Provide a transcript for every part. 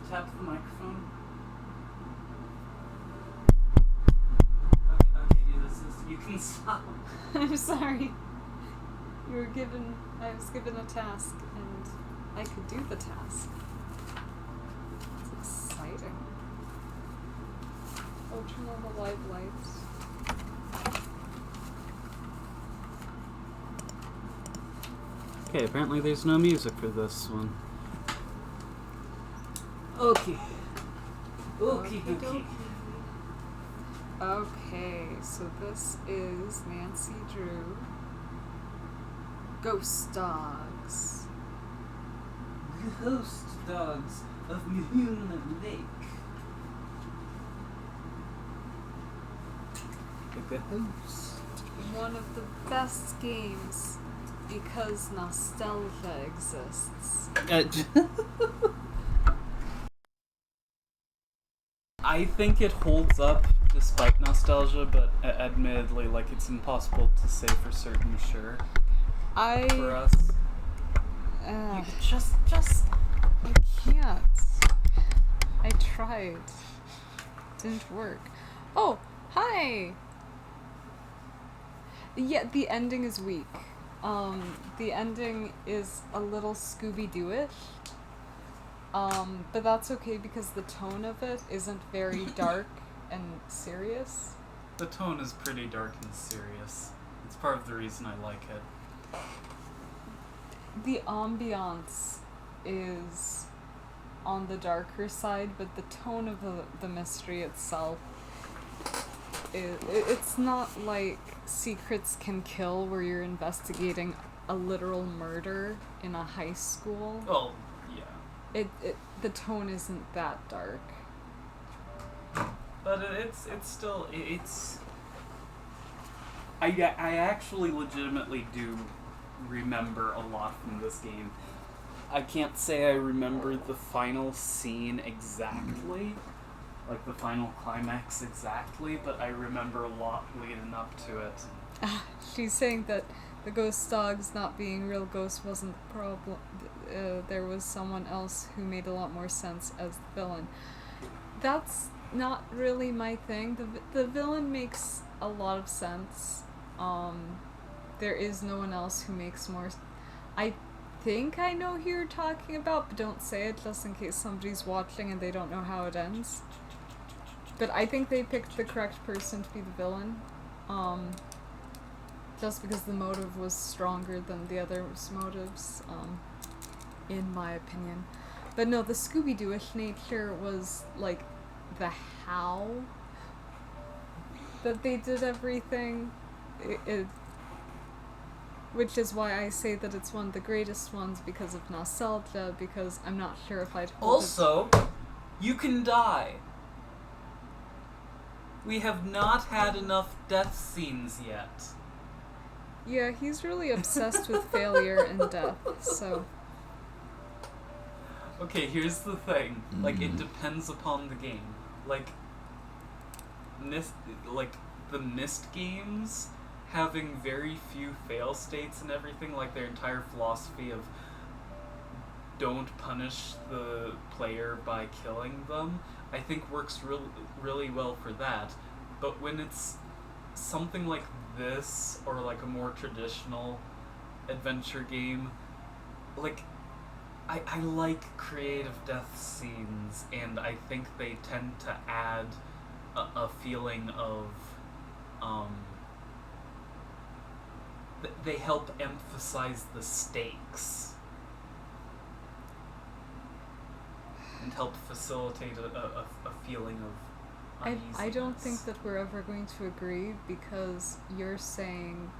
tap the microphone. Okay, you can stop. I'm sorry. I was given a task, and I could do the task. It's exciting. Oh, turn on the live lights. Okay, apparently there's no music for this one. Okay. Okay, so this is Nancy Drew. Ghost Dogs. Ghost Dogs of Moon Lake. The ghost. One of the best games because nostalgia exists. I think it holds up despite nostalgia, but admittedly, like, it's impossible to say for certain sure. For us. You just I can't. I tried. Didn't work. Oh, hi! Yeah, the ending is weak. The ending is a little Scooby-Doo-ish. But that's okay because the tone of it isn't very dark and serious. The tone is pretty dark and serious. It's part of the reason I like it. The ambiance is on the darker side, but the tone of the mystery itself, it's not like Secrets Can Kill, where you're investigating a literal murder in a high school. Oh, yeah. The tone isn't that dark. But it's still, I actually legitimately do remember a lot from this game. I can't say I remember the final scene exactly, like the final climax exactly, but I remember a lot leading up to it. She's saying that the ghost dogs not being real ghosts wasn't the problem. There was someone else who made a lot more sense as the villain. That's not really my thing. The villain makes a lot of sense. There is no one else who makes more. I think I know who you're talking about, but don't say it just in case somebody's watching and they don't know how it ends. But I think they picked the correct person to be the villain. Just because the motive was stronger than the other's motives, in my opinion. But no, the Scooby-Doo-ish nature was like the how that they did everything. Which is why I say that it's one of the greatest ones because of nostalgia, because I'm not sure if I'd hold Also, you can die. We have not had enough death scenes yet. Yeah, he's really obsessed with failure and death, so... Okay, here's the thing. Like, it depends upon the game. Like, the Myst games having very few fail states and everything, like their entire philosophy of don't punish the player by killing them, I think works really well for that. But when it's something like this, or like a more traditional adventure game, like, I like creative death scenes, and I think they tend to add a feeling of, they help emphasize the stakes and help facilitate a feeling of uneasiness. I don't think that we're ever going to agree, because you're saying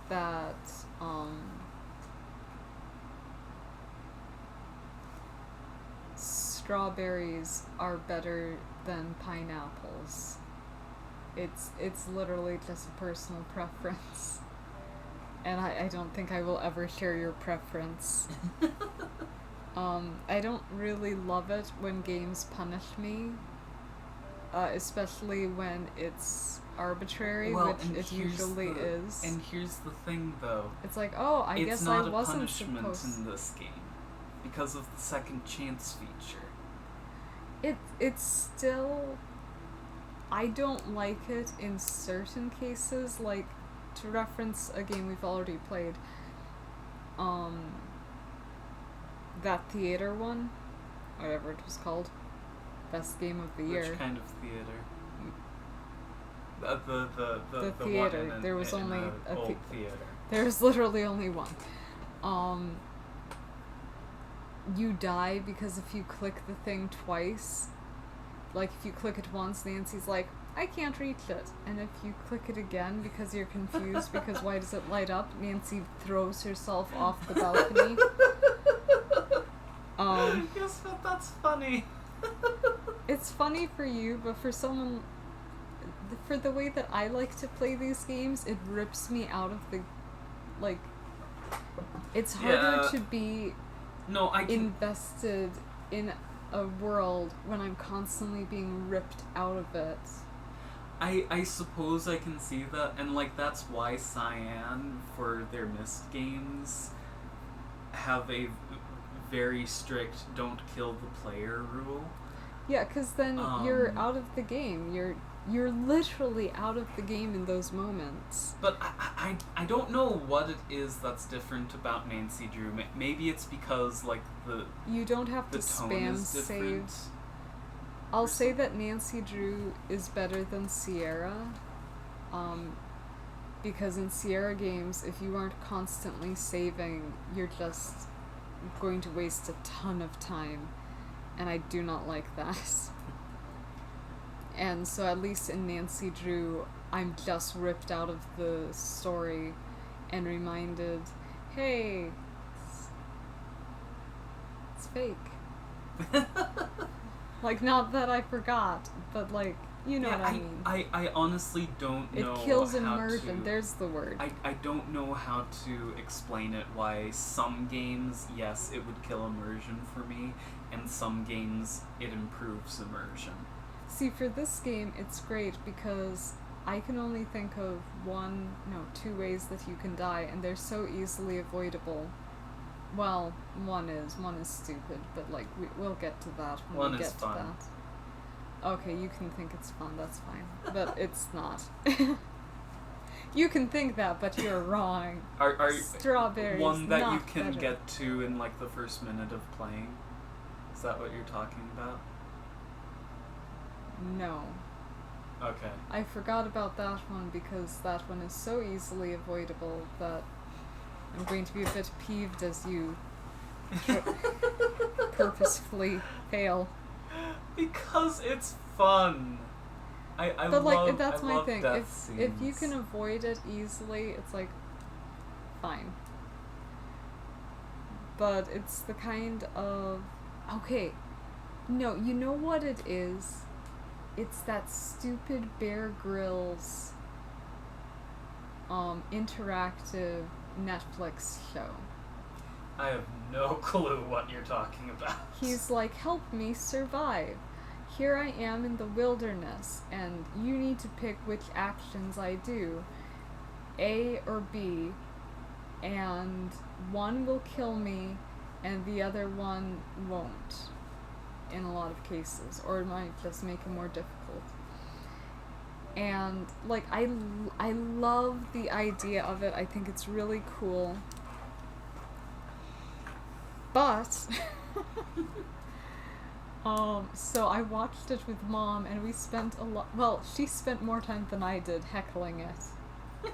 that, strawberries are better than pineapples. It's literally just a personal preference. And I don't think I will ever share your preference. I don't really love it when games punish me. Especially when it's arbitrary, which it usually is. And here's the thing, though. It's like, oh, I guess I wasn't supposed... It's not a punishment in this game, because of the second chance feature. It's still, I don't like it in certain cases, like, to reference a game we've already played, that theater one, whatever it was called, best game of the year. Which kind of theater? The theater. one in There was only a old theater. There's literally only one. You die because if you click the thing twice, like if you click it once, Nancy's like, I can't reach it. And if you click it again because you're confused because why does it light up, Nancy throws herself off the balcony. Yes, but that's funny. It's funny for you, but for someone, for the way that I like to play these games, it rips me out of the, like, it's harder to be invested in a world when I'm constantly being ripped out of it. I suppose I can see that, and like that's why Cyan, for their Myst games, have a very strict don't kill the player rule. Yeah, because then you're out of the game. You're literally out of the game in those moments. But I don't know what it is that's different about Nancy Drew. Maybe it's because like you don't have the to tone spam is different. save. I'll say that Nancy Drew is better than Sierra, because in Sierra games, if you aren't constantly saving, you're just going to waste a ton of time, and I do not like that. And so at least in Nancy Drew, I'm just ripped out of the story and reminded, hey, it's fake. Like, not that I forgot, but like, you know what I mean. I honestly don't know. It kills immersion, there's the word. I don't know how to explain it, why some games, yes, it would kill immersion for me, and some games, it improves immersion. See, for this game, it's great because I can only think of two ways that you can die, and they're so easily avoidable. Well, one is stupid, but like we'll get to that when we get to that. Okay, you can think it's fun, that's fine, but it's not. You can think that, but you're wrong. Are strawberries one that not you can better. get to in like the first minute of playing? Is that what you're talking about? No. Okay. I forgot about that one because that one is so easily avoidable that I'm going to be a bit peeved as you purposefully fail. Because it's fun. But like, that's my thing. If you can avoid it easily, it's like fine. But it's the kind of no, you know what it is? It's that stupid Bear Grylls interactive Netflix show. I have no clue what you're talking about. He's like, help me survive. Here I am in the wilderness, and you need to pick which actions I do, A or B, and one will kill me, and the other one won't, in a lot of cases, or it might just make it more difficult. And, like, I love the idea of it. I think it's really cool. But so I watched it with Mom, and we spent she spent more time than I did heckling it.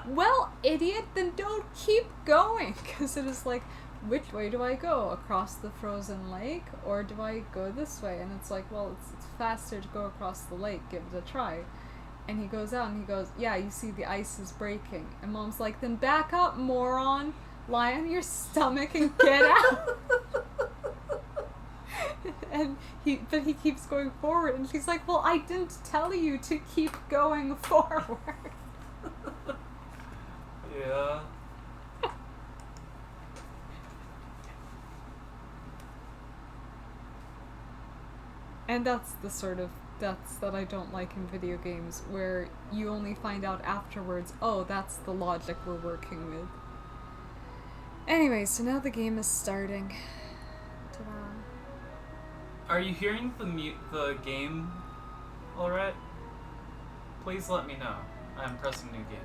Well, idiot, then don't keep going, because it is like, which way do I go? Across the frozen lake, or do I go this way? And it's like, well, it's faster to go across the lake, give it a try. And he goes out and he goes, yeah, you see the ice is breaking. And Mom's like, then back up, moron. Lie on your stomach and get out. And he keeps going forward, and she's like, well, I didn't tell you to keep going forward. Yeah. And that's the sort of deaths that I don't like in video games, where you only find out afterwards, oh, that's the logic we're working with. Anyway, so now the game is starting. Ta-da. Are you hearing the game alright? Please let me know. I'm pressing new game.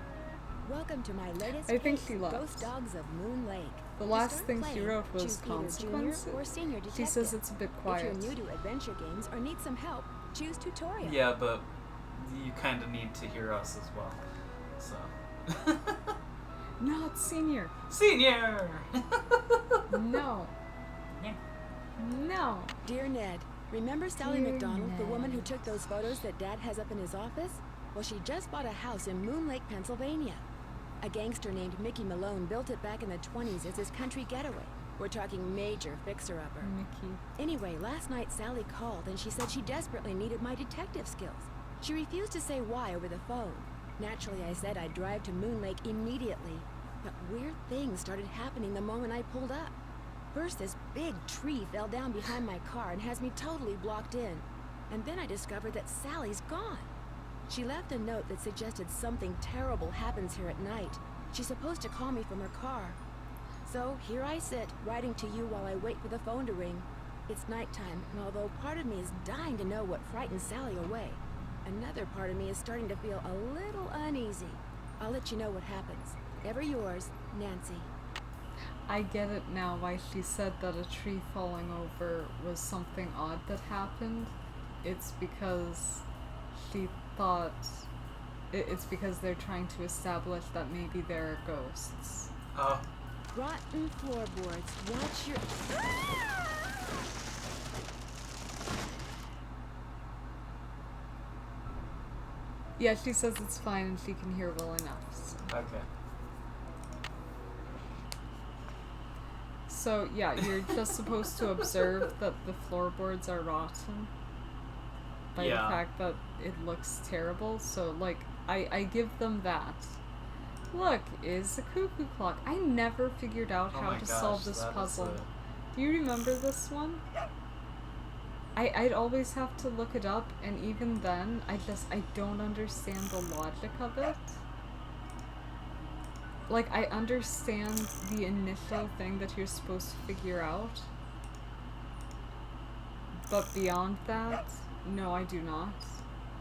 Welcome to my latest I think case, she left. Ghost Dogs of Moon Lake. The To last start thing playing, she wrote was choose either junior consequences. or senior She detective. says it's a bit quiet. If you're new to adventure games or need some help, choose tutorial. Yeah, but you kind of need to hear us as well. So. Not senior. Senior! No. Yeah. No. Dear Ned, remember Sally Dear McDonald, the woman who Ned. took those photos that Dad has up in his office? Well, she just bought a house in Moon Lake, Pennsylvania. A gangster named Mickey Malone built it back in the 20s as his country getaway. We're talking major fixer-upper. Mickey. Anyway, last night Sally called and she said she desperately needed my detective skills. She refused to say why over the phone. Naturally, I said I'd drive to Moon Lake immediately. But weird things started happening the moment I pulled up. First, this big tree fell down behind my car and has me totally blocked in. And then I discovered that Sally's gone. She left a note that suggested something terrible happens here at night. She's supposed to call me from her car. So here I sit, writing to you while I wait for the phone to ring. It's nighttime, and although part of me is dying to know what frightened Sally away, another part of me is starting to feel a little uneasy. I'll let you know what happens. Ever yours, Nancy. I get it now why she said that a tree falling over was something odd that happened. It's because she thought... It's because they're trying to establish that maybe there are ghosts. Oh. Rotten floorboards. Watch your... Yeah, she says it's fine and she can hear well enough. So, Okay. yeah, you're just supposed to observe that the floorboards are rotten by Yeah. the fact that it looks terrible. So, like, I give them that. Look, is a cuckoo clock. I never figured out Oh how my to gosh, solve this that is puzzle. Do you remember this one? I'd always have to look it up, and even then, I don't understand the logic of it. Like, I understand the initial thing that you're supposed to figure out, but beyond that, no, I do not.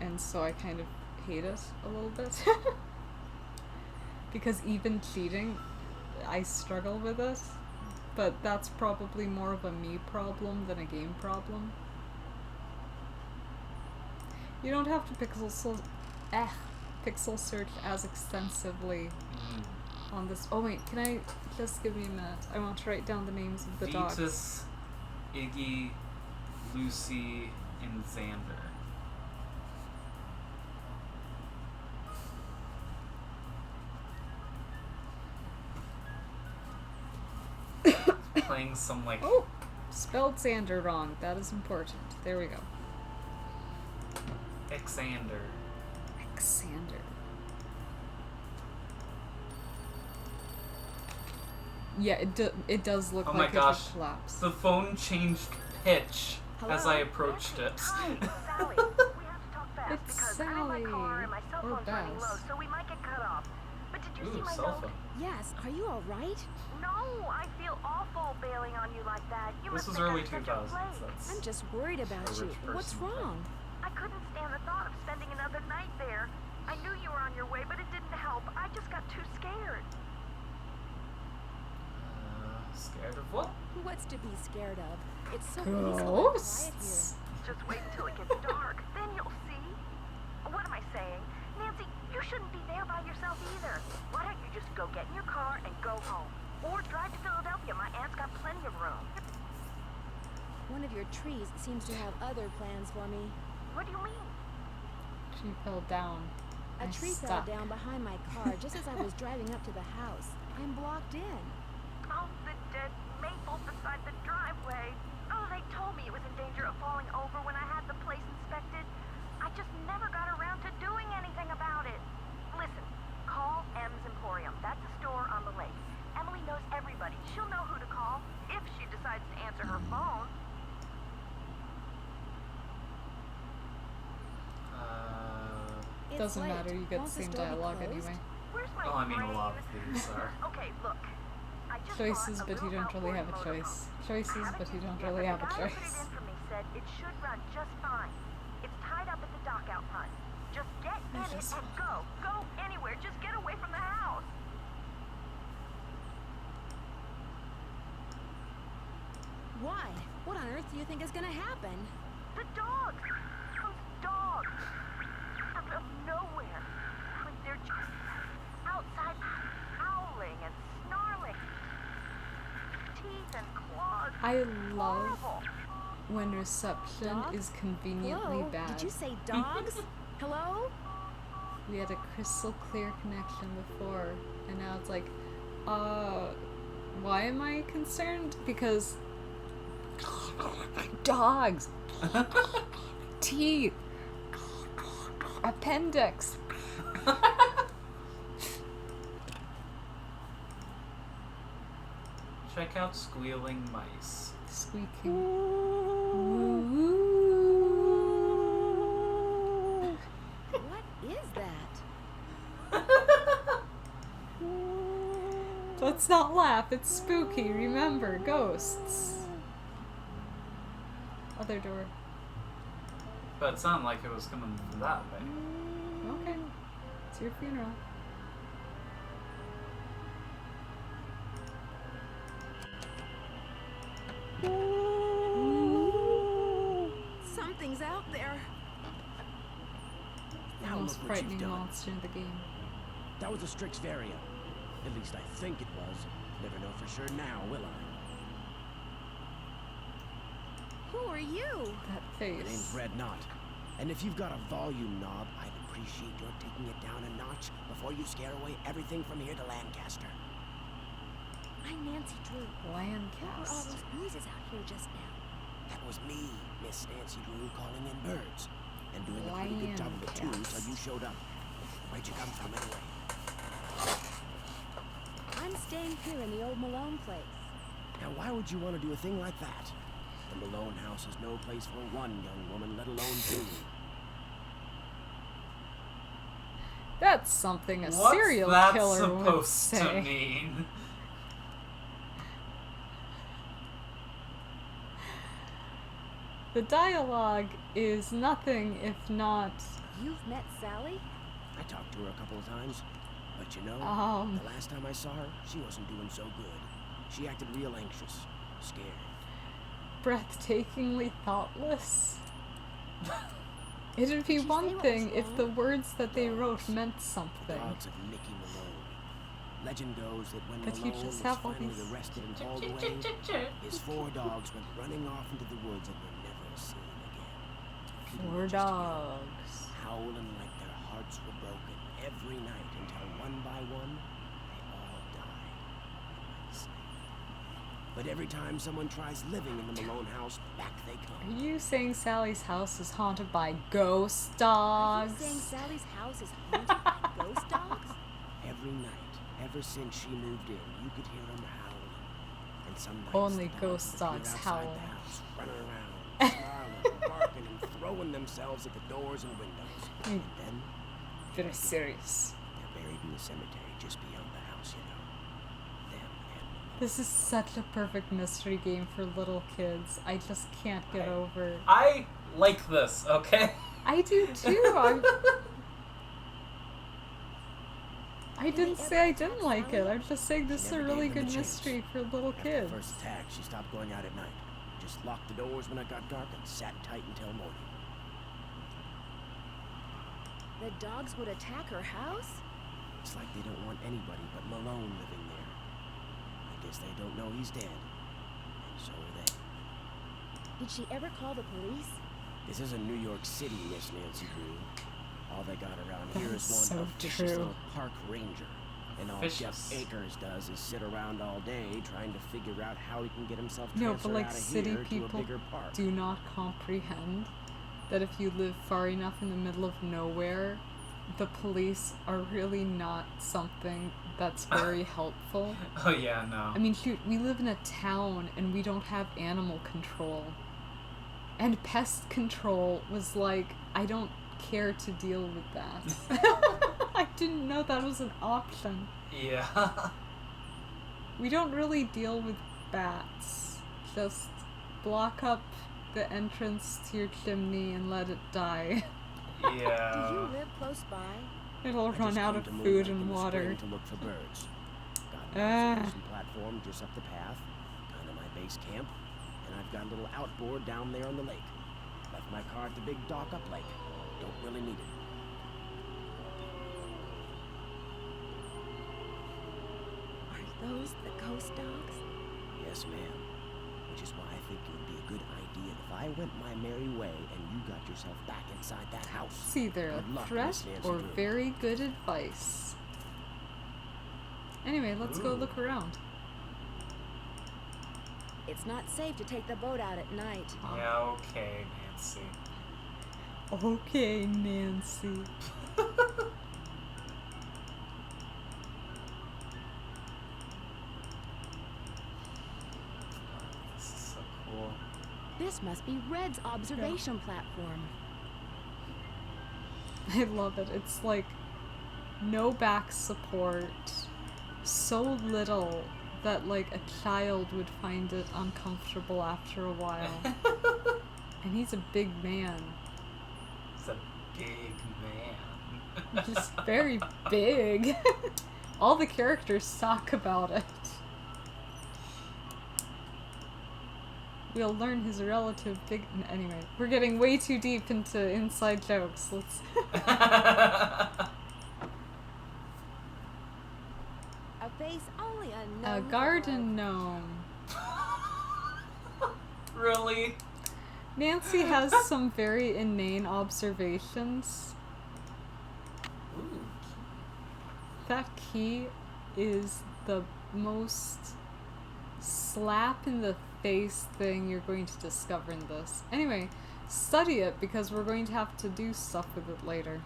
And so I kind of hate it a little bit. Because even cheating, I struggle with it, but that's probably more of a me problem than a game problem. You don't have to pixel search as extensively on this. Oh wait, can I just give me a minute? I want to write down the names of the dogs. Vetus, Iggy, Lucy, and Xander. Playing some like Oh, spelled Xander wrong. That is important. There we go. Xander. Xander. Yeah, it does look Oh like my gosh. it would collapse. The phone changed pitch as I Hello? approached it. Hi, it's Sally. We have to talk fast It's because I'm in my Sally. car and my cell Or phone's running Bess. low, so we might get cut off. But did you see Ooh, my cell note? phone. Yes, are you alright? No, I feel awful bailing on you like that. You This must was think early I'm such a 2000s. flake. That's I'm just worried about A you. rich What's person thing. wrong? I couldn't stand the thought of spending another night there. I knew you were on your way, but it didn't help. I just got too scared. scared of what? What's to be scared of? It's so peaceful and quiet Ghosts. Just wait until it gets dark. Then you'll see. What am I saying? Nancy, you shouldn't be there by yourself either. Why don't you just go get in your car and go home? Or drive to Philadelphia. My aunt's got plenty of room. here. One of your trees seems to have other plans for me. What do you mean? She fell down. A I'm tree fell stuck. down behind my car just as I was driving up to the house. I'm blocked in. Oh, the dead maple beside the driveway. Oh, they told me it was in danger of falling over when I had the place inspected. I just never got around to doing anything about it. Listen, call M's Emporium. That's a store on the lake. Emily knows everybody. She'll know who to call if she decides to answer her phone. It's Doesn't late. matter, you get the Won't same store be dialogue closed? anyway. Where's my Oh, I mean, a brain? lot of these are. Okay, look. I just Choices, bought a but you little don't really have a outboard choice. motorhome. Choices, I haven't but you used don't it yet, really but have a the guy who put it choice. in for me said said it should run just fine. It's tied up at the dock out front. Just get in it and go. Go anywhere. Just get away from the house. Why? What on earth do you think is gonna happen? The dogs. Those dogs. Out of nowhere. Like they're just outside howling and snarling. Teeth and claws. I love Horrible. when reception Dogs? is conveniently Hello? bad. Did you say dogs? Hello? We had a crystal clear connection before, and now it's like, why am I concerned? Because dogs, teeth, appendix. Check out Squealing Mice. Squeaking. What is that? Let's not laugh, it's spooky, remember, ghosts. Other door. But it sounded like it was coming that way. Okay. It's your funeral. Something's out there. The Now most look what you've frightening done. monster in the game. That was a Strixvaria. At least I think it was. Never know for sure now, will I? Who are you? That My name's face. Red Knot. And if you've got a volume knob, I'd appreciate your taking it down a notch before you scare away everything from here to Lancaster. I'm Nancy Drew. What were all Landcast. those noises out here just now? That was me, Miss Nancy Drew, calling in birds. And doing a pretty good job of it too, Landcast. till you showed up. Where'd you come from anyway? I'm staying here in the old Malone place. Now why would you want to do a thing like that? The Malone house is no place for one young woman, let alone two. That's something a What's serial that killer would supposed say. to mean? The dialogue is nothing if not, You've met Sally? I talked to her a couple of times, but you know, Um. the last time I saw her, she wasn't doing so good. She acted real anxious, scared. breathtakingly thoughtless. It'd be Did you say one what thing was if the wrong? words that they wrote meant The something. dogs of Mickey Malone. Legend goes that when But you Malone just was have all finally these- arrested and hauled away, his 4 dogs went running off into the woods and were never seen again. People 4 would just hear dogs. howling like their hearts were broken every night until one by one, they all died in my sight. But every time someone tries living in the Malone house, back they Are come. you saying Sally's house is haunted by ghost Are you dogs? saying Sally's house is haunted by ghost dogs? Every night, ever since she moved in, you could hear them howling. And some nights Only the dogs ghost would appear dogs outside howl. the house, running around, snarling, barking, and throwing themselves at the doors and windows. Mm. And then Very serious. they're buried in the cemetery just beyond the house, you know. Them and This is such a perfect mystery game for little kids. I just can't get over. I like this, okay? I do too. I didn't say I didn't like it. I'm just saying this is a Never really gave them good a chance. mystery for little after kids. the first attack, she stopped going out at night. Just locked the doors when it got dark and sat tight until morning. The dogs would attack her house? It's like they don't want anybody but Malone living there. I guess they don't know he's dead. And so are they. Did she ever call the police? This isn't New York City, Miss Nancy Drew. All they got around here That is is one so officious true. little park ranger. And all Jeff Officious. Akers does is sit around all day trying to figure out how he can get himself No, transferred but like out of city here to a people bigger park. do not comprehend that if you live far enough in the middle of nowhere, the police are really not something that's very helpful. Oh yeah, no. I mean, shoot, we live in a town and we don't have animal control. And pest control was like, I don't care to deal with that. I didn't know that was an option. Yeah. We don't really deal with bats. Just block up the entrance to your chimney and let it die. Do you Yeah. live close by? It'll I run just out came of to food Moonlight in and the water. spring to look for birds. Got an Ah. observation platform just up the path, kind of my base camp, and I've got a little outboard down there on the lake. Left my car at the big dock up lake. Don't really need it. Are those the ghost dogs? Yes, ma'am. Which is why I think it would be a good idea if I went my merry way and you got yourself back inside that house. It's either Good a luck, threat Miss Nancy or Drew. very good advice. Anyway, let's go Ooh. look around. It's not safe to take the boat out at night. Yeah, okay, Nancy. Okay, Nancy. This is so cool. This must be Red's observation platform. I love it. It's like no back support, so little that like a child would find it uncomfortable after a while. And he's a big man. He's a big man. Just very big. All the characters talk about it. We'll learn his relative big. Anyway, we're getting way too deep into inside jokes. Let's. A face only a A gnome could garden gnome. Really? Nancy has some very inane observations. Ooh. That key is the most slap in the face thing you're going to discover in this. Anyway, study it because we're going to have to do stuff with it later.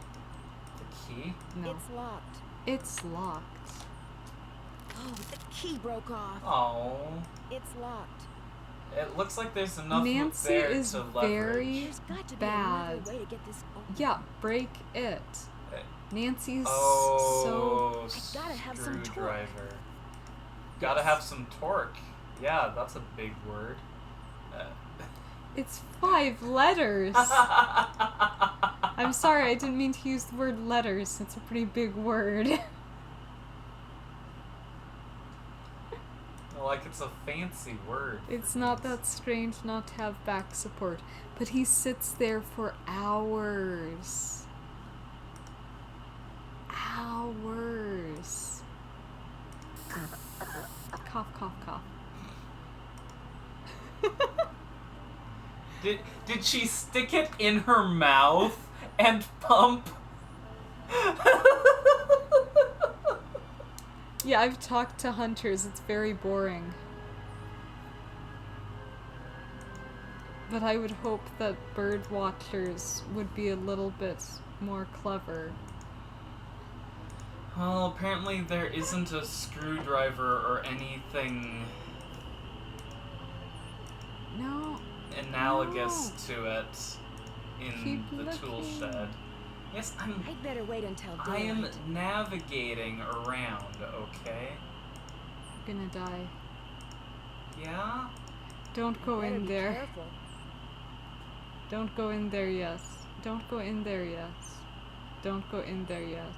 The key? No. It's locked. It's locked. Oh, the key broke off. Oh. It's locked. It looks like there's enough Nancy there is to leverage. very There's got to be bad. another way to get this open. Yeah, break it. Uh, Nancy's so Oh, I gotta have some torque. screwdriver. Gotta have some torque. Yeah, that's a big word. it's 5 letters. I'm sorry, I didn't mean to use the word letters. It's a pretty big word. Like it's a fancy word. It's not that strange not to have back support, but he sits there for hours. Hours. Cough, cough, cough. Did she stick it in her mouth and pump? Yeah, I've talked to hunters. It's very boring. But I would hope that bird watchers would be a little bit more clever. Well, apparently there isn't a screwdriver or anything No, analogous to it in Keep the tool looking. shed. Yes, I'd better wait until I am daylight. navigating around, okay? I'm gonna die. Yeah? Don't go Better in be there. careful. Don't go in there, yes. Don't go in there, yes. Don't go in there, yes.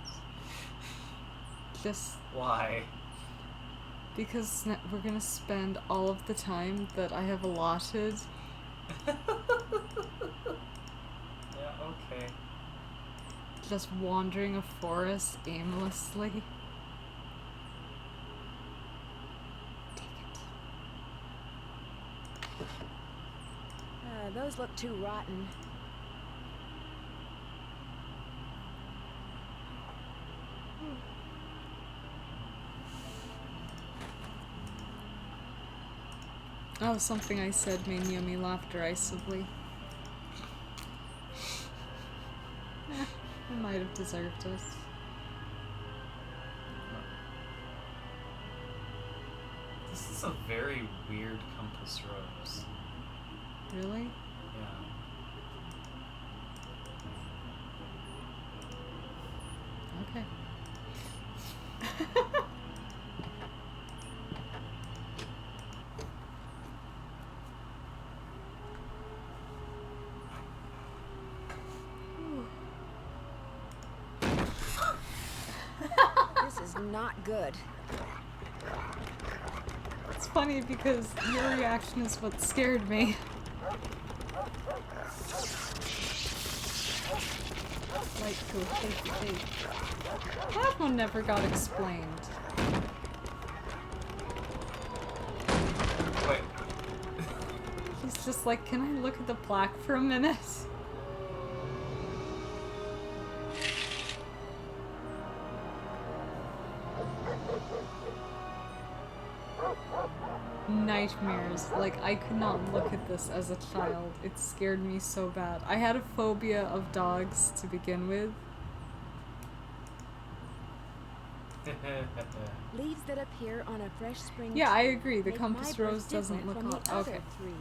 Just Why? because we're gonna spend all of the time that I have allotted. Yeah, okay. Just wandering a forest aimlessly. Take it. Those look too rotten. Oh, something I said made Yumi laugh derisively. I might have deserved it. This is a very weird compass rose. Really? Yeah. Okay. I'm not good. It's funny because your reaction is what scared me. Light go shake. That one never got explained. Wait. He's just like, can I look at the plaque for a minute? Nightmares. Like, I could not look at this as a child. It scared me so bad. I had a phobia of dogs to begin with. Leaves that appear on a fresh spring Yeah, I tree agree. The make compass my rose birth doesn't different look from the all- other okay. three.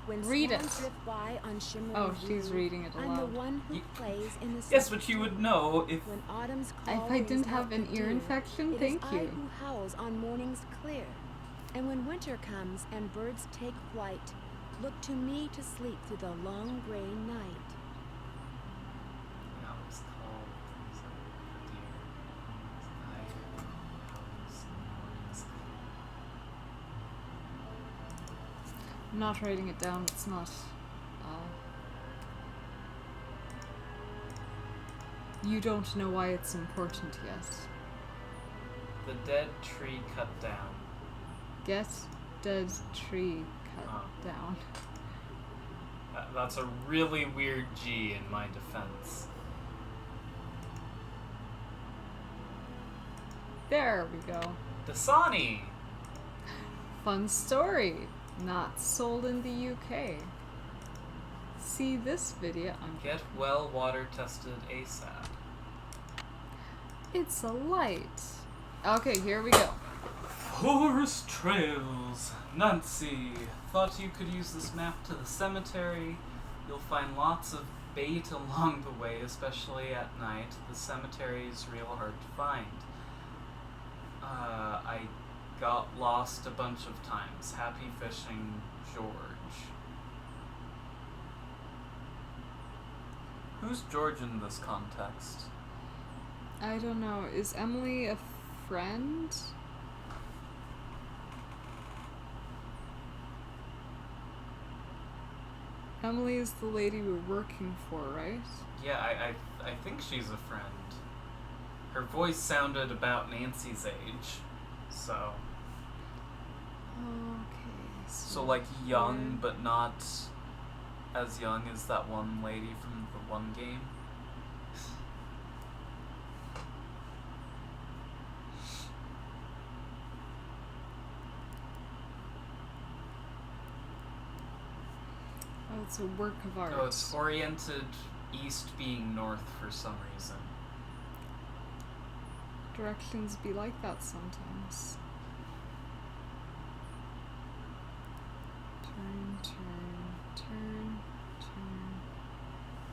When Read swans it. drift by on shimmering Oh, she's blue, reading it I'm the aloud. one who Ye- plays in the Yes, but you cemetery. would know if... When autumn's If call I didn't rings have out an the ear dew, infection, it thank is I you. who howls on mornings clear. And when winter comes and birds take flight, look to me to sleep through the long gray night. No, it's called... Is it the deer? I house mornings I'm not writing it down. It's not. You don't know why it's important yet. The dead tree cut down. Get dead tree cut Oh. down. That's a really weird G in my defense. There we go. Dasani! Fun story. Not sold in the UK. See this video on Get well water tested ASAP. It's a light. Okay, here we go. Forest trails. Nancy, thought you could use this map to the cemetery. You'll find lots of bait along the way, especially at night. The cemetery is real hard to find. I got lost a bunch of times. Happy fishing, George. Who's George in this context? I don't know. Is Emily a friend? Emily is the lady we're working for, right? Yeah, I think she's a friend. Her voice sounded about Nancy's age, so Okay. so like young, but not as young as that one lady from the one game. Oh, it's a work of art. Oh, it's oriented east being north for some reason. Directions be like that sometimes. Turn, turn, turn, turn,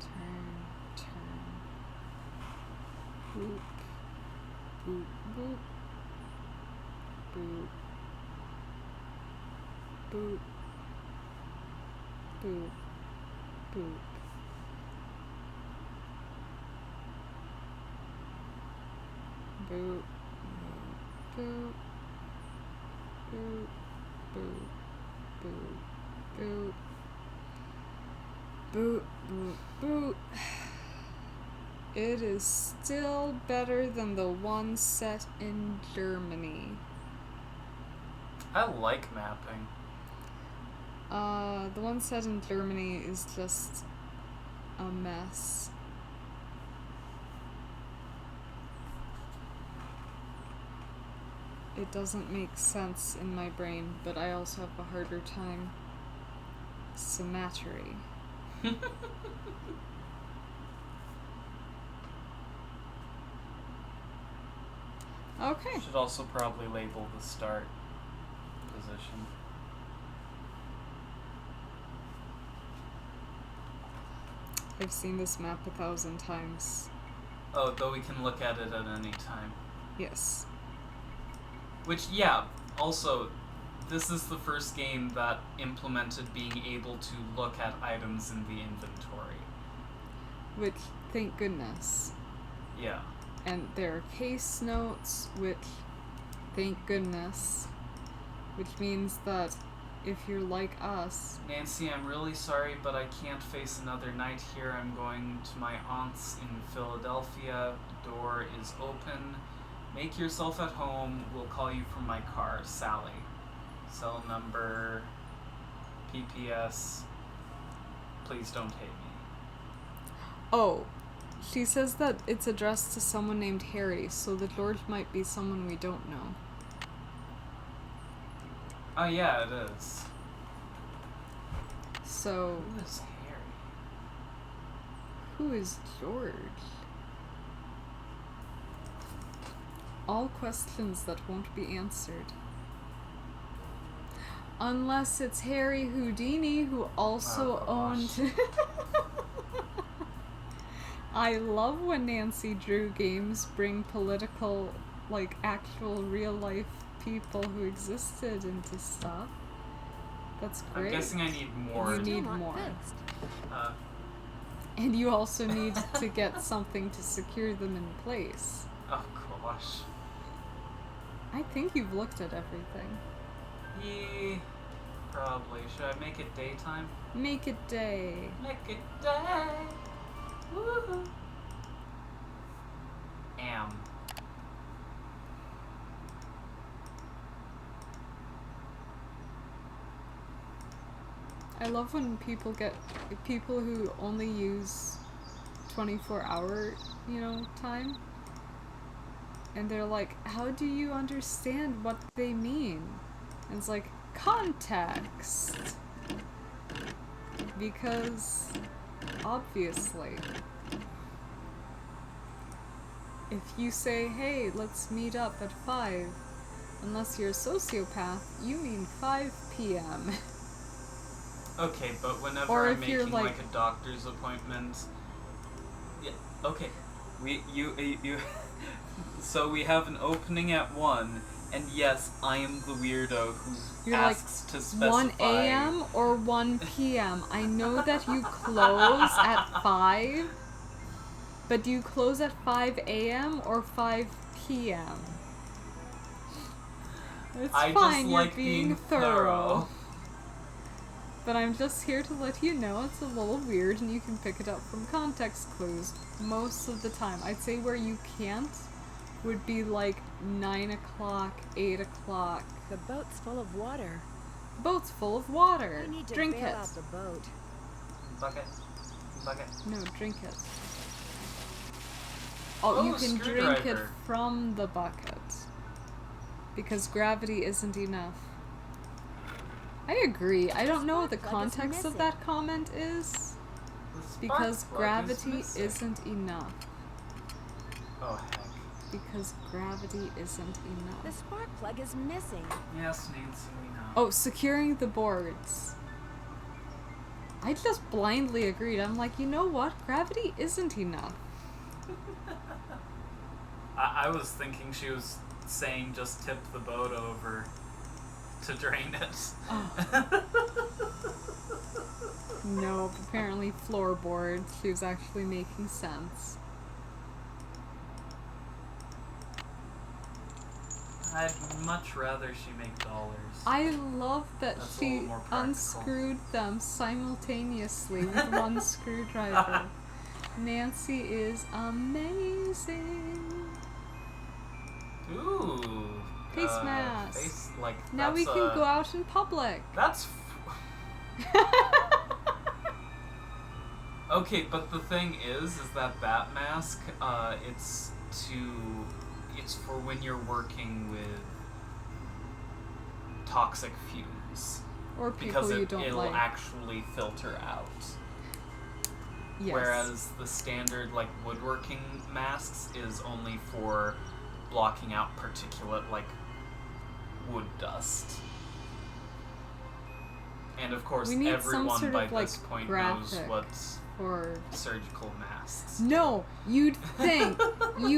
turn, turn. Boop, boop, boop, boop, boop, boop, boop. Boop, boop, boop, boop, boop, boop, boop, boop, boop. It is still better than the one set in Germany. I like mapping. The one set in Germany is just a mess. It doesn't make sense in my brain, but I also have a harder time. Cemetery. Okay. Should also probably label the start position. I've seen this map 1,000 times. Oh, though we can look at it at any time. Yes. Which, yeah, also, this is the first game that implemented being able to look at items in the inventory. Which, thank goodness. Yeah. And there are case notes, which, thank goodness, which means that if you're like us, Nancy, I'm really sorry, but I can't face another night here. I'm going to my aunt's in Philadelphia. Door is open. Make yourself at home. We'll call you from my car. Sally. Cell number, PPS. Please don't hate me. oh, she says that it's addressed to someone named Harry, so the George might be someone we don't know. Oh yeah, it is. So, Who is Harry? who is George? All questions that won't be answered. Unless it's Harry Houdini, who also Oh, gosh. owned... I love when Nancy Drew games bring political, like, actual real-life people who existed into stuff. That's great. I'm guessing I need more. You need Still not more. fixed. And you also need to get something to secure them in place. Oh gosh. I think you've looked at everything. Yeah, probably. Should I make it daytime? Make it day. Make it day. Woohoo. Am. I love when people who only use 24-hour, time. And they're like, how do you understand what they mean? And it's like, context. Because, obviously, if you say, hey, let's meet up at 5, unless you're a sociopath, you mean 5 p.m. Okay, but whenever Or I'm if you're, making like a doctor's appointment, yeah. Okay, you. So we have an opening at 1, and yes, I am the weirdo who You're asks to specify. 1 a.m. or 1 p.m. I know that you close at 5, but do you close at 5 a.m. or 5 p.m.? It's I fine, just you're like being thorough. But I'm just here to let you know it's a little weird and you can pick it up from context clues most of the time. I'd say where you can't would be like 9 o'clock, 8 o'clock. The boat's full of water. Boat's full of water. We need to Drink bail it. out the boat. Bucket. Bucket. No, drink it. Oh, Oh, you can drink it screwdriver. from the bucket. Because gravity isn't enough. I agree. I don't know what the spark plug is context of missing. that comment is. The spark Because plug is gravity missing. isn't enough. Oh heck. Because gravity isn't The enough. spark plug is missing. Yes, Nancy, we know. Oh, securing the boards. I just blindly agreed. I'm like, you know what? Gravity isn't enough. I was thinking she was saying just tip the boat over to drain it. No, apparently floorboards. She was actually making sense. I'd much rather she make dollars. I love that That's a she little more practical. unscrewed them simultaneously with one screwdriver. Nancy is amazing. Ooh. Face mask. Face, like, Now we that's, can go out in public. That's... Okay, but the thing is that mask, it's for when you're working with toxic fumes. Or people Because you don't it'll like. actually filter out. Yes. Whereas the standard, like, woodworking masks is only for blocking out particulate, like, wood dust. And of course, We need some everyone sort by of, like, this point knows graphic. what Or surgical masks. no, you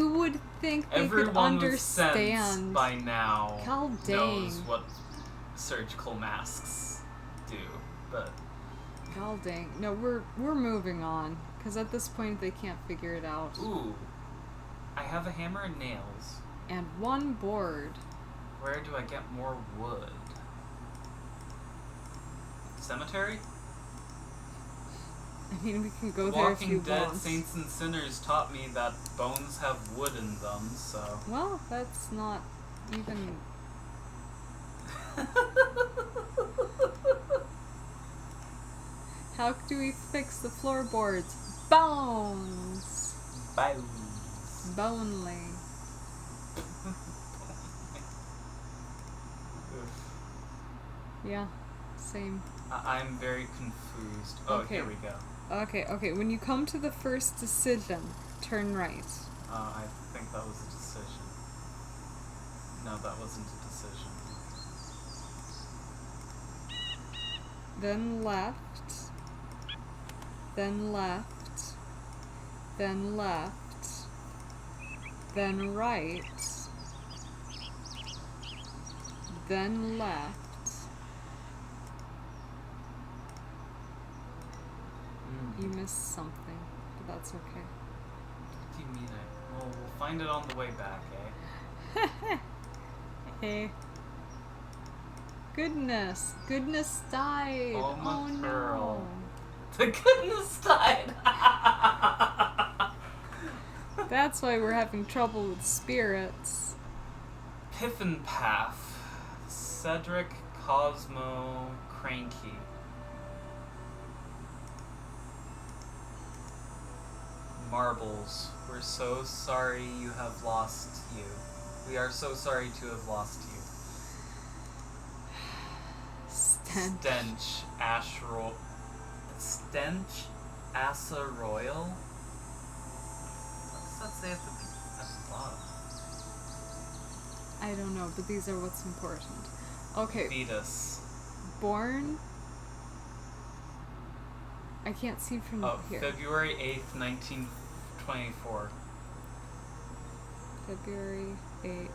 would think they could Everyone with sense understand. by now God knows dang. what surgical masks do, but God dang. No, we're moving on because at this point they can't figure it out. ooh, I have a hammer and nails. And 1 board. Where do I get more wood? Cemetery? I mean, we can go there if you Walking Dead want. Saints and Sinners taught me that bones have wood in them, so... Well, that's not even... How do we fix the floorboards? Bones! Bones. Bonely. Yeah, same. I'm very confused. Oh, Okay. here we go. Okay, when you come to the first decision, turn right. I think that was a decision. No, that wasn't a decision. Then left. Then left. Then left. Then right. Then left. You missed something, but that's okay. What do you mean? Well, we'll find it on the way back, eh? Hey. Goodness died. Oh, my no. pearl. The goodness died! That's why we're having trouble with spirits. Piffin Path. Cedric Cosmo Cranky. Marbles. We're so sorry you have lost you. We are so sorry to have lost you. Stench Ashroyal. Stench Asa Royal? What does that say at the bottom? I don't know, but these are what's important. Okay, Vetus. born. I can't see from Oh, here. February 8th, 1924. February 8th,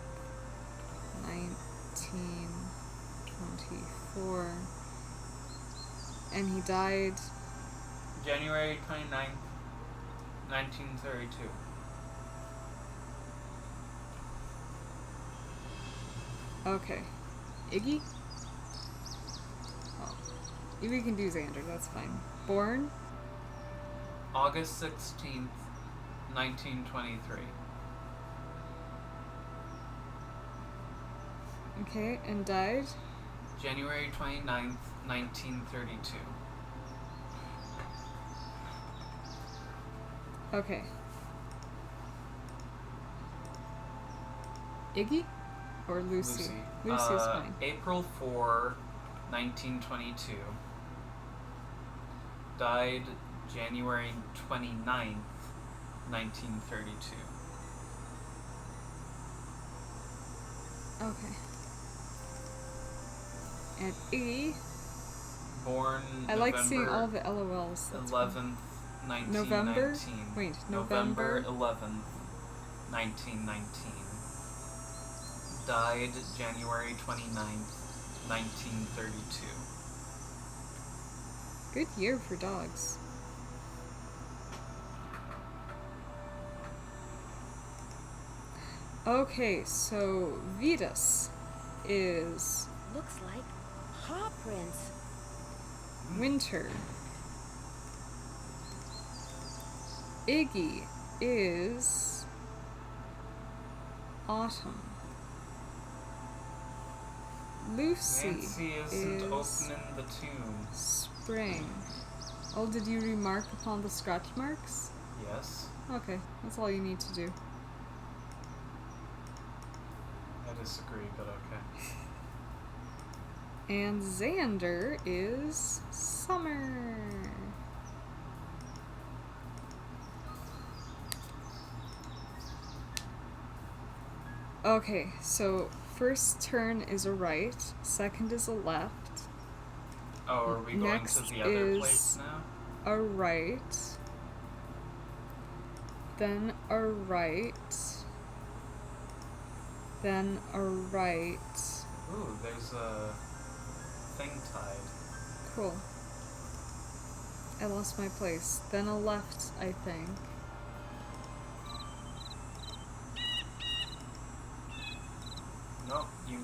1924. And he died. January 29th, 1932. Okay. Iggy? Oh. We can do Xander, that's fine. Born? August 16th, 1923. Okay, and died? January 29th, 1932. Okay. Iggy? Or Lucy? Lucy's fine. April 4, 1922. Died January 29th, 1932. Okay. And Iggy? Born I November like seeing all the LOLs. That's fine. 11th, 1919. November? Wait, November November? 11th, 1919. Died January 29th, 1932. Good year for dogs. Okay, so Vetus is Looks like paw prints. winter. Iggy is autumn. Lucy Nancy isn't is opening the tomb. spring. Oh, did you remark upon the scratch marks? Yes, Okay, that's all you need to do. I disagree, but okay. And Xander is summer. Okay, so first turn is a right, second is a left, Oh, are we going Next to the other is- place now? a right, then a right, then a right. Ooh, there's a thing tied. Cool. I lost my place. Then a left, I think.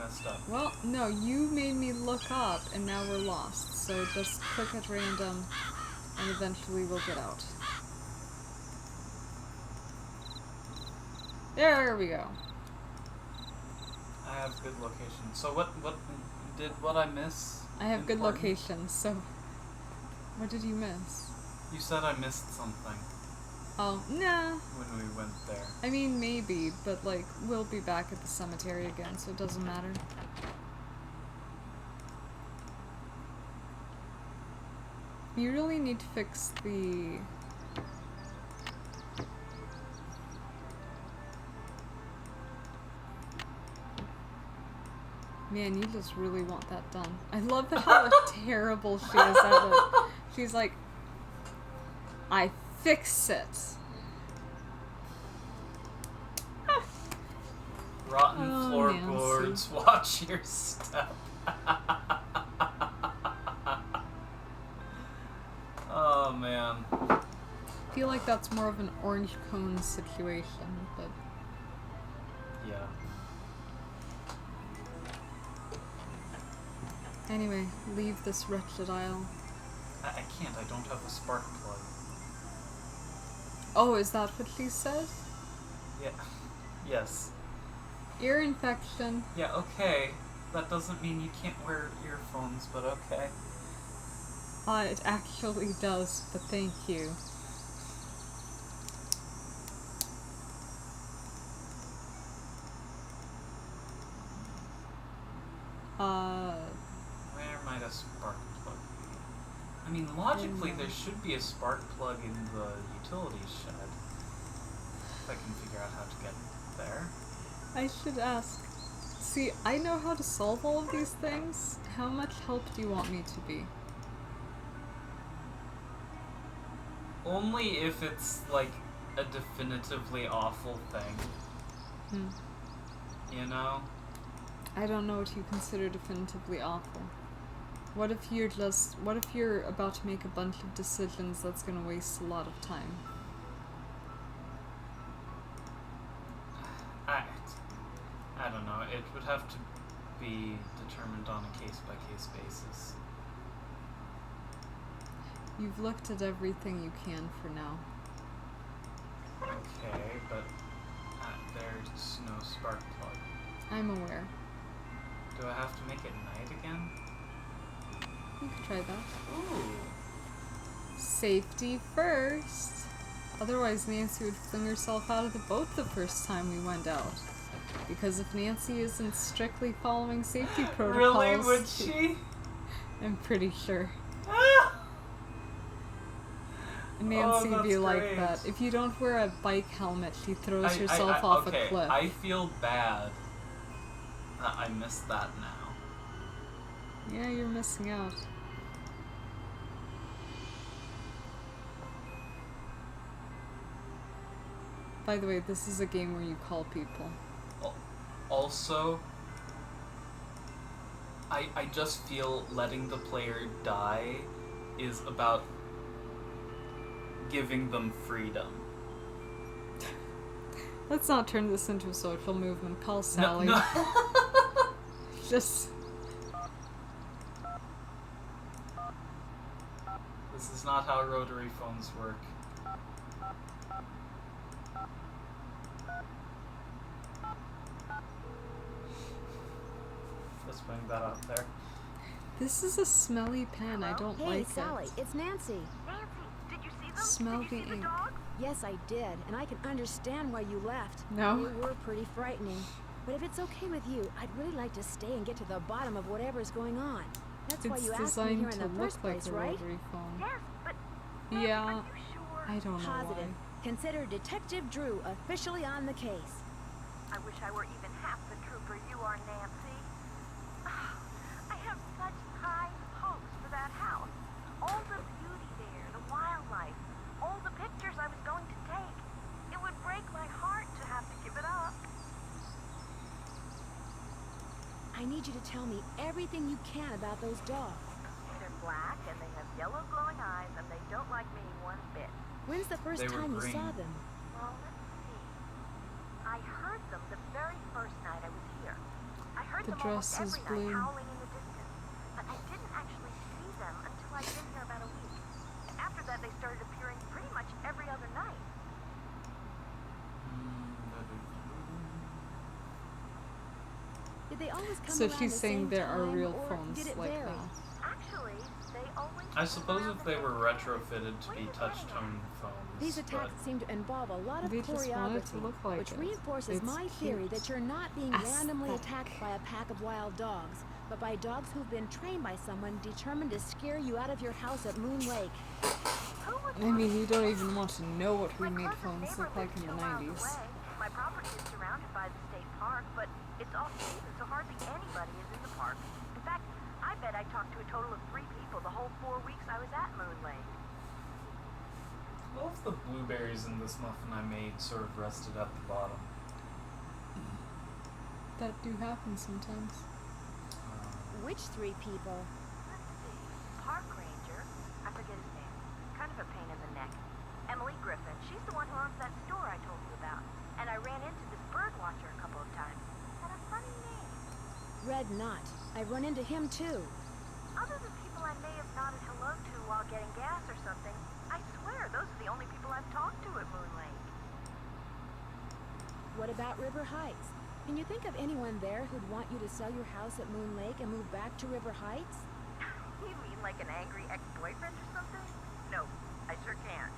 messed up. Well, no, you made me look up, and now we're lost. So just click at random, and eventually we'll get out. There we go. I have good location. So what I miss? I have good important? location, so... What did you miss? You said I missed something Oh, nah. when we went there. I mean, maybe, but, like, we'll be back at the cemetery again, so it doesn't matter. You really need to fix the... Man, you just really want that done. I love how terrible she is at it. She's like, I fix it. Rotten Oh, floorboards, watch your step. Oh man. I feel like that's more of an orange cone situation, but Yeah. anyway, leave this wretched isle. I can't, I don't have a spark plug. Oh, is that what she said? Yeah. Yes. Ear infection. Yeah, okay. That doesn't mean you can't wear earphones, but okay. It actually does, but thank you. Where might a spark plug be? I mean, logically, there should be a spark plug in the utility shed. If I can figure out how to get there. I should ask. See, I know how to solve all of these things. How much help do you want me to be? Only if it's, like, a definitively awful thing. You know? I don't know what you consider definitively awful. What if you're about to make a bunch of decisions that's gonna waste a lot of time? I don't know. It would have to be determined on a case-by-case basis. You've looked at everything you can for now. Okay, but there's no spark plug. I'm aware. Do I have to make it night again? You could try that. Ooh. Safety first. Otherwise, Nancy would fling herself out of the boat the first time we went out. Because if Nancy isn't strictly following safety protocols... Really? Would she? I'm pretty sure. Ah! Nancy Oh, be that's like great. that. If you don't wear a bike helmet, she throws herself off okay, a cliff. I feel bad that I missed that now. Yeah, you're missing out. By the way, this is a game where you call people. Also, I just feel letting the player die is about giving them freedom. Let's not turn this into a social movement. Call Sally. No. Just... This is not how rotary phones work. Just putting that out there. This is a smelly pen. I don't Hey, like Sally, it. it's Nancy. Nancy, did you see them? Smell did you the see the ink. dog? Yes, I did, and I can understand why you left. No. They were pretty frightening. But if it's okay with you, I'd really like to stay and get to the bottom of whatever's going on. That's why It's you asked me here designed in to the look first like place, a right? rotary phone. Yes, but Nancy, Yeah, are you sure? I don't know Positive. why. Consider Detective Drew officially on the case. I wish I were even half the trooper you are, Nancy. I have such high hopes for that house. All the beauty there, the wildlife, all the pictures I was going to take. It would break my heart to have to give it up. I need you to tell me everything you can about those dogs. They're black and they have yellow glowing eyes and they don't like me one bit. When's the first They were time you green. saw them? Well, let's see. I heard them the very first night I was here. I heard The them dress almost is every night blue. howling in the distance, but I didn't actually see them until I'd been here about a week. After that, they started appearing pretty much every other night. Did they always come So around she's the saying same there are time, real or phones did it like vary? that. Actually, they always I came suppose around if the they were same time. retrofitted to What are be you touch getting at? tone phones. These attacks seem to involve a lot of They just want it choreography, to look like which it. reinforces It's my theory cute. that you're not being randomly Aesthetic. attacked by a pack of wild dogs, but by dogs who've been trained by someone determined to scare you out of your house at Moon Lake. Who would I mean, you don't even want to know what My remade closest phones neighbor look like lives in the 2 miles 90s. away. My property is surrounded by the state park, but it's off season, so hardly anybody is in the park. In fact, I bet I talked to a total of 3 people the whole 4 weeks I was at Moon Lake. All of the blueberries in this muffin I made sort of rested at the bottom. That do happen sometimes. Which 3 people? Let's see. Park ranger. I forget his name. Kind of a pain in the neck. Emily Griffin. She's the one who owns that store I told you about. And I ran into this bird watcher a couple of times. Had a funny name. Red Knot. I run into him too. Other than people I may have nodded hello to while getting gas or something, I swear those are the only people I've talked to at Moon Lake. What about River Heights? Can you think of anyone there who'd want you to sell your house at Moon Lake and move back to River Heights? You mean like an angry ex-boyfriend or something? No, I sure can't.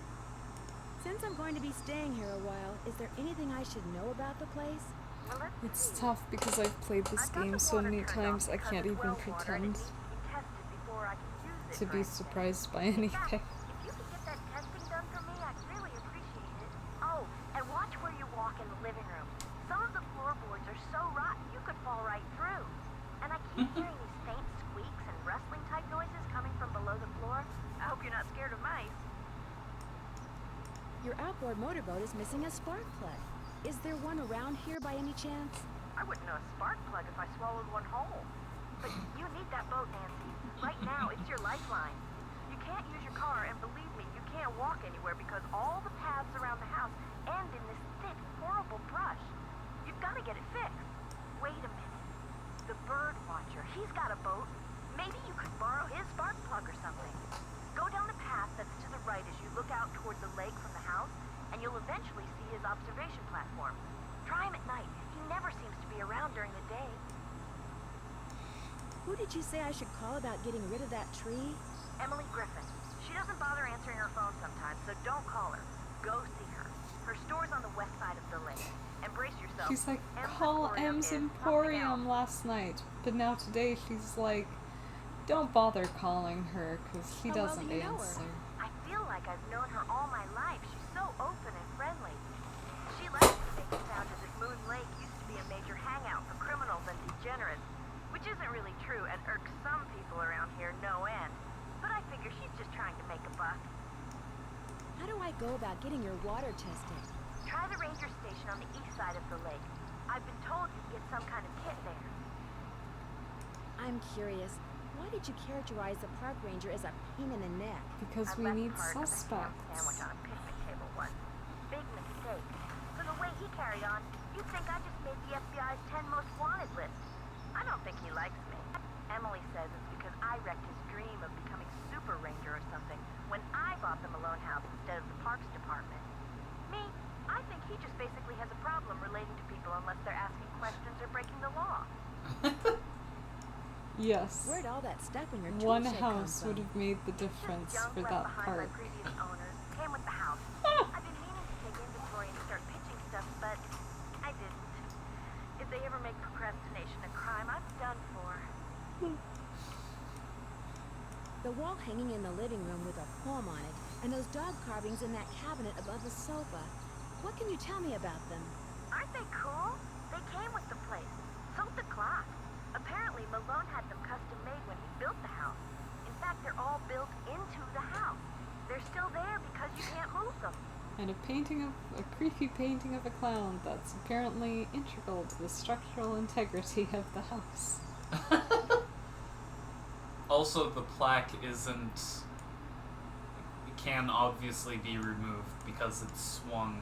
Since I'm going to be staying here a while, is there anything I should know about the place? Well, let's It's see. tough because I've played this I've got game the so water many turned off times I because can't it's even well water and it pretend needs to be tested before I can use it to for be anything. surprised by In anything. fact, if you could get that testing done for me, I'd really appreciate it. Oh, and watch where you walk in the living room. Some of the floorboards are so rotten you could fall right through. And I keep hearing these faint squeaks and rustling type noises coming from below the floor. I hope you're not scared of mice. Your outboard motorboat is missing a spark plug. Is there one around here by any chance? I wouldn't know a spark plug if I swallowed one whole. But you need that boat, Nancy. Right now, it's your lifeline. You can't use your car, and believe me, you can't walk anywhere because all the paths around the house end in this thick, horrible brush. You've got to get it fixed. Wait a minute. The bird watcher, he's got a boat. Maybe you could borrow his spark plug or something. Go down the path that's to the right as you look out toward the lake from the house, and you'll eventually see his observation platform. Try him at night. He never seems to be around during the day. Who did you say I should call about getting rid of that tree? Emily Griffin. She doesn't bother answering her phone sometimes, so don't call her. Go see her. Her store's on the west side of the lake. And brace yourself. She's like, M's call Emporium M's is something Emporium else. last night. But now today she's like, don't bother calling her because he How well doesn't do you know her? answer. I feel like I've known her all my life. She's so open and friendly. She likes to make it sound as if Moon Lake used to be a major hangout for criminals and degenerates, which isn't really true and irks some people around here no end. But I figure she's just trying to make a buck. How do I go about getting your water tested? Try the ranger station on the east side of the lake. I've been told you can get some kind of kit there. I'm curious. Why did you characterize the park ranger as a pain in the neck? Because I we left need part of a ham suspects. sandwich on a picnic table once. Big mistake. For the way he carried on, you'd think I just made the FBI's 10 most wanted list. I don't think he likes me. Emily says it's because I wrecked his dream of becoming super ranger or something when I bought the Malone house instead of the parks department. Me, I think he just basically has a problem relating to people unless they're asking questions or breaking the law. Yes. Where'd all that stuff in your One tool shed come house from? would have made the Just difference junk for left that behind park. by previous owners. Came with the house. I've been meaning to take inventory and start pitching stuff, but I didn't. If they ever make procrastination a crime, I'm done for. The wall hanging in the living room with a poem on it, and those dog carvings in that cabinet above the sofa. What can you tell me about them? Aren't they cool? They came with the place. Sold the clock. Apparently, Malone had them custom made when he built the house. In fact, they're all built into the house. They're still there because you can't move them. And a creepy painting of a clown that's apparently integral to the structural integrity of the house. Also, the plaque can obviously be removed because it's swung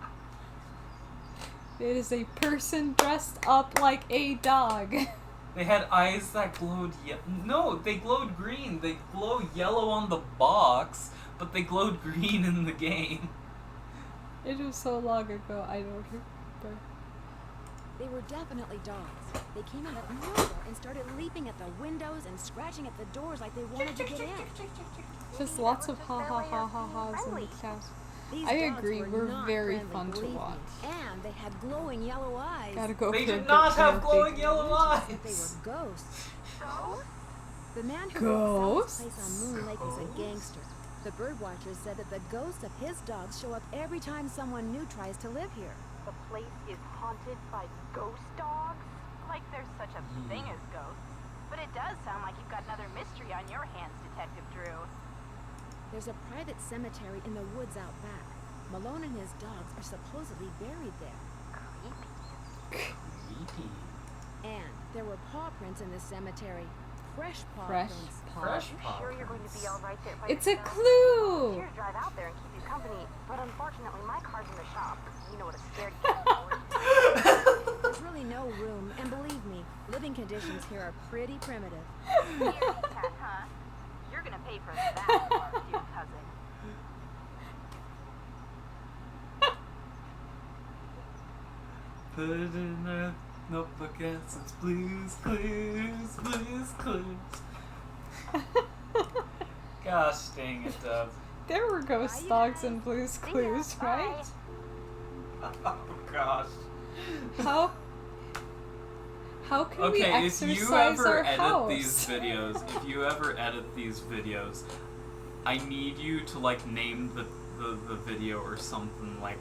It is a person dressed up like a dog. They had eyes that glowed no, they glowed green. They glow yellow on the box, but they glowed green in the game. It was so long ago, I don't remember. They were definitely dogs. They came out of nowhere and started leaping at the windows and scratching at the doors like they wanted to get in. Just lots of ha ha ha ha ha's in the chat. These I dogs agree, were we're not very friendly, fun to believe me. watch. And they had glowing yellow eyes. Gotta go They for a did bit not have therapy. glowing yellow That they eyes. were ghosts. So? The man who Ghosts? owns Sally's place on Moon Lake was a Ghosts? gangster. The birdwatcher said that the ghosts of his dogs show up every time someone new tries to live here. The place is haunted by ghost dogs? Like there's such a thing as ghosts. But it does sound like you've got another mystery on your hands, Detective Drew. There's a private cemetery in the woods out back. Malone and his dogs are supposedly buried there. Creepy. And there were paw prints in the cemetery. Fresh paw Fresh prints. paw. Fresh You paw sure you're going to be prints. all right there by It's a yourself? clue! Here to drive out there and keep you company, but unfortunately my car's in the shop. You know what a scared cat is. There's really no room, and believe me, living conditions here are pretty primitive. Scaredy cat, huh? You're gonna pay for that part, dear cousin. Put it in a notebook as it's Blue's Clues, Blue's Clues. Gosh dang it, Dove. There were ghost Bye, you dogs guys. and Blue's See ya. Clues, Bye. right? Oh gosh. How can we Okay, if you exercise ever our edit house? these videos, I need you to like name the video or something like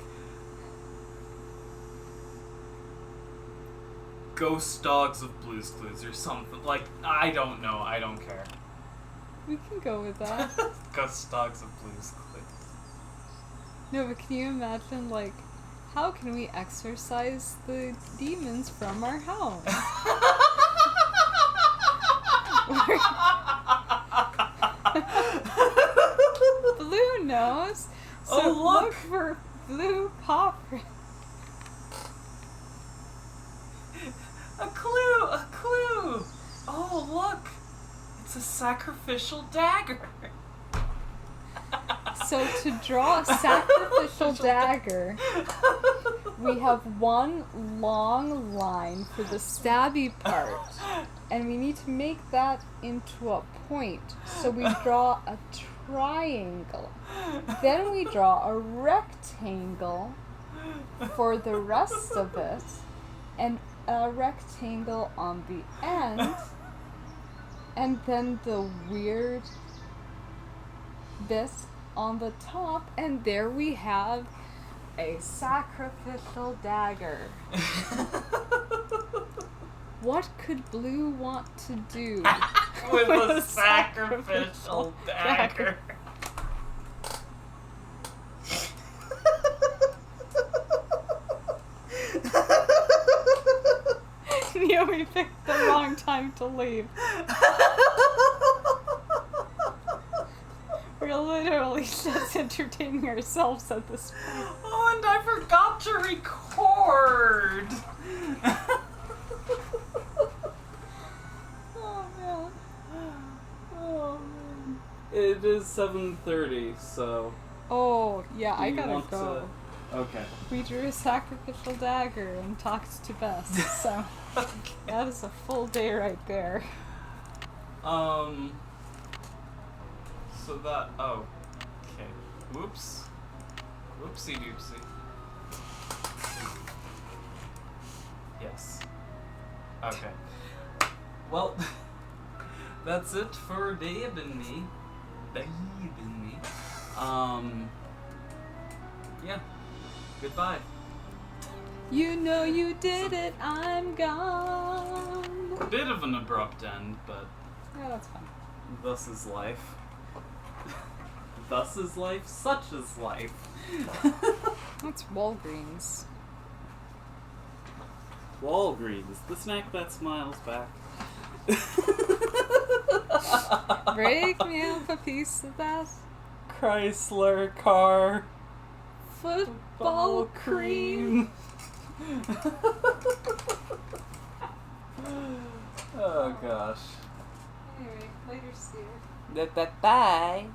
Ghost Dogs of Blue's Clues or something. Like, I don't know, I don't care. We can go with that. Ghost Dogs of Blue's Clues. No, but can you imagine, like, how can we exorcise the demons from our house? Blue knows. So Oh, look. look for blue paw print. A clue! A clue! Oh, look! It's a sacrificial dagger! So to draw a sacrificial dagger, we have one long line for the stabby part, and we need to make that into a point. So we draw a triangle. Then we draw a rectangle for the rest of it, and a rectangle on the end, and then the weird bit on the top, and there we have a sacrificial dagger. What could Blue want to do With a a sacrificial dagger. Yeah, we picked the wrong time to leave. We're literally just entertaining ourselves at this point. Oh, and I forgot to record! Oh man. Oh, man. It is 7:30, so... Oh yeah, do I you gotta want go. to- Okay. We drew a sacrificial dagger and talked to Bess, so that is a full day right there. So that... Oh. Okay. Whoops. Whoopsie doopsie. Yes. Okay. Well, that's it for Dave and me. Dave and me. Yeah. Goodbye. You know you did it, I'm gone. Bit of an abrupt end, but Yeah, that's fine. thus is life. Thus is life, such is life. That's Walgreens. Walgreens, the snack that smiles back. Break me up a piece of that Chrysler car. football cream. Oh gosh. Anyway, later, Steer. Bye.